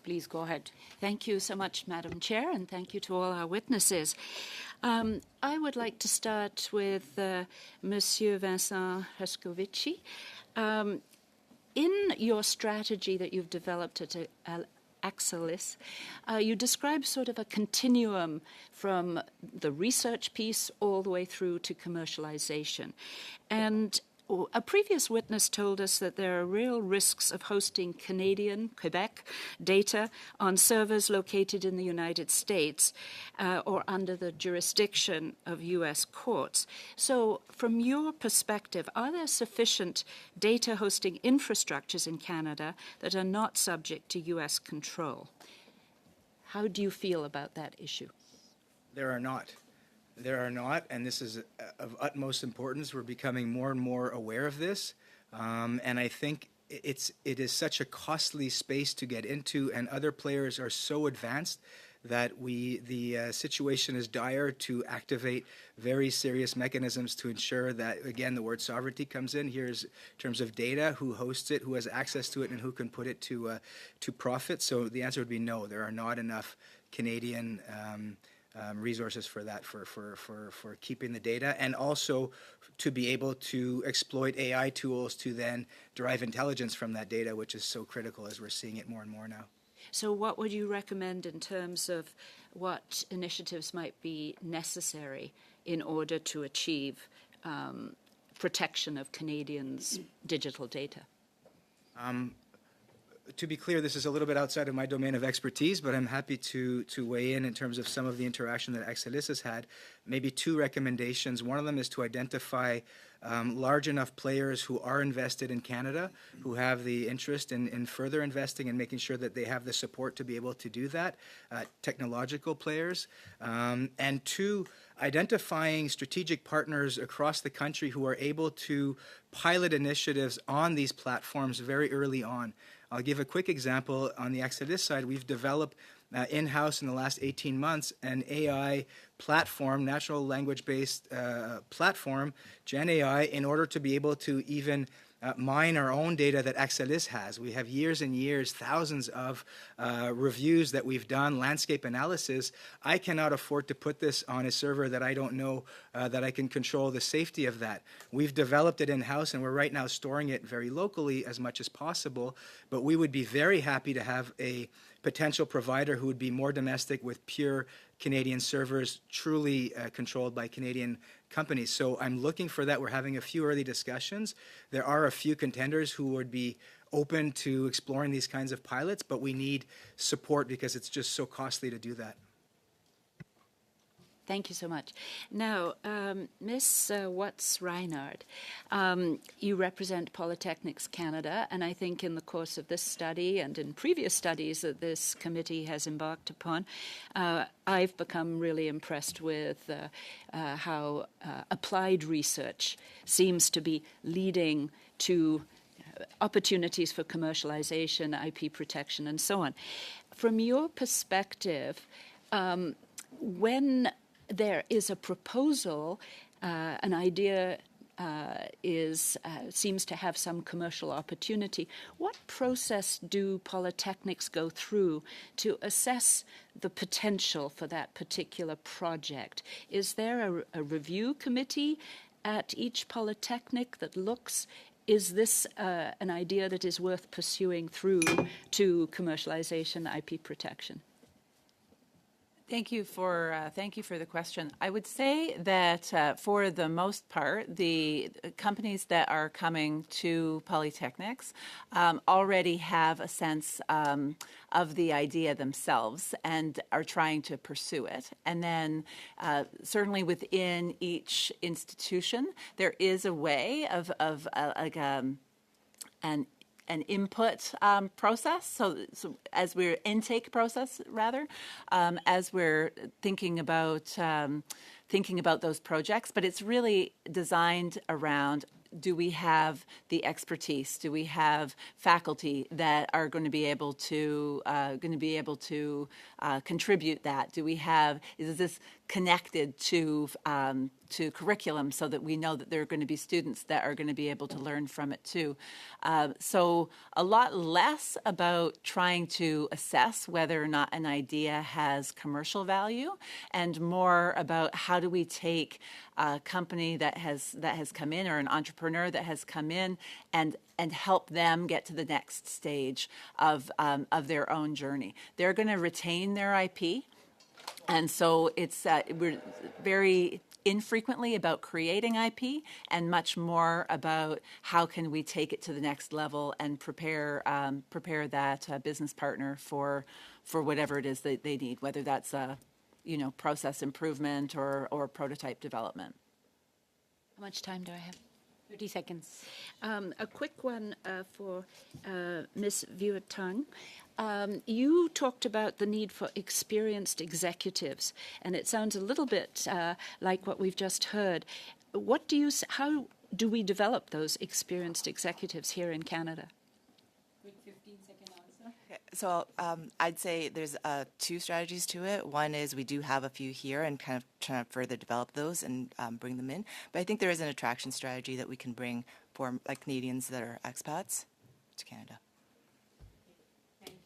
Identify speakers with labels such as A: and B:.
A: Please go ahead.
B: Thank you so much, Madam Chair, and thank you to all our witnesses. I would like to start with Monsieur Vincent-Herscovici. In your strategy that you've developed at Axelys, you describe sort of a continuum from the research piece all the way through to commercialization. And a previous witness told us that there are real risks of hosting Quebec data on servers located in the United States or under the jurisdiction of U.S. courts. So from your perspective, are there sufficient data hosting infrastructures in Canada that are not subject to U.S. control? How do you feel about that issue?
C: There are not. There are not, and this is of utmost importance. We're becoming more and more aware of this, and I think it is such a costly space to get into, and other players are so advanced that the situation is dire to activate very serious mechanisms to ensure that, again, the word sovereignty comes in. Here's in terms of data, who hosts it, who has access to it, and who can put it to profit. So the answer would be no. There are not enough Canadian resources for that, for keeping the data, and also to be able to exploit AI tools to then derive intelligence from that data, which is so critical as we're seeing it more and more now.
B: So what would you recommend in terms of what initiatives might be necessary in order to achieve protection of Canadians' digital data?
C: To be clear, this is a little bit outside of my domain of expertise, but I'm happy to weigh in terms of some of the interaction that Axelys has had. Maybe two recommendations. One of them is to identify large enough players who are invested in Canada, who have the interest in further investing and making sure that they have the support to be able to do that, technological players. And two, identifying strategic partners across the country who are able to pilot initiatives on these platforms very early on. I'll give a quick example. On the Axelys side, we've developed in-house in the last 18 months an AI platform, natural language-based platform, Gen AI, in order to be able to even mine our own data that Axelys has. We have years and years, thousands of reviews that we've done, landscape analysis. I cannot afford to put this on a server that I don't know that I can control the safety of that. We've developed it in-house, and we're right now storing it very locally as much as possible, but we would be very happy to have a potential provider who would be more domestic with pure Canadian servers, truly controlled by Canadian companies. So I'm looking for that. We're having a few early discussions. There are a few contenders who would be open to exploring these kinds of pilots, but we need support because it's just so costly to do that.
B: Thank you so much. Now, Ms. Watts-Rynard, you represent Polytechnics Canada, and I think in the course of this study and in previous studies that this committee has embarked upon, I've become really impressed with how applied research seems to be leading to opportunities for commercialization, IP protection, and so on. From your perspective, when there is a proposal, an idea seems to have some commercial opportunity. What process do polytechnics go through to assess the potential for that particular project? Is there a review committee at each polytechnic that looks, is this an idea that is worth pursuing through to commercialization, IP protection?
D: Thank you for the question. I would say that for the most part, the companies that are coming to Polytechnics already have a sense of the idea themselves and are trying to pursue it. And then certainly within each institution, there is a way of an input process, so as we're intake process rather, as we're thinking about those projects, but it's really designed around, do we have the expertise? Do we have faculty that are going to be able to contribute that? Is this connected to curriculum, so that we know that there are going to be students that are going to be able to learn from it too. So a lot less about trying to assess whether or not an idea has commercial value, and more about how do we take a company that has come in, or an entrepreneur that has come in, and help them get to the next stage of their own journey. They're going to retain their IP. And so we're very infrequently about creating IP, and much more about how can we take it to the next level and prepare that business partner for whatever it is that they need, whether that's process improvement or prototype development.
B: How much time do I have?
A: 30 seconds.
B: A quick one for Ms. Yuyitung. You talked about the need for experienced executives, and it sounds a little bit like what we've just heard. How do we develop those experienced executives here in Canada?
A: Quick 15-second answer.
E: Okay, so I'd say there's two strategies to it. One is we do have a few here and kind of trying to further develop those and bring them in. But I think there is an attraction strategy that we can bring for Canadians that are expats to Canada.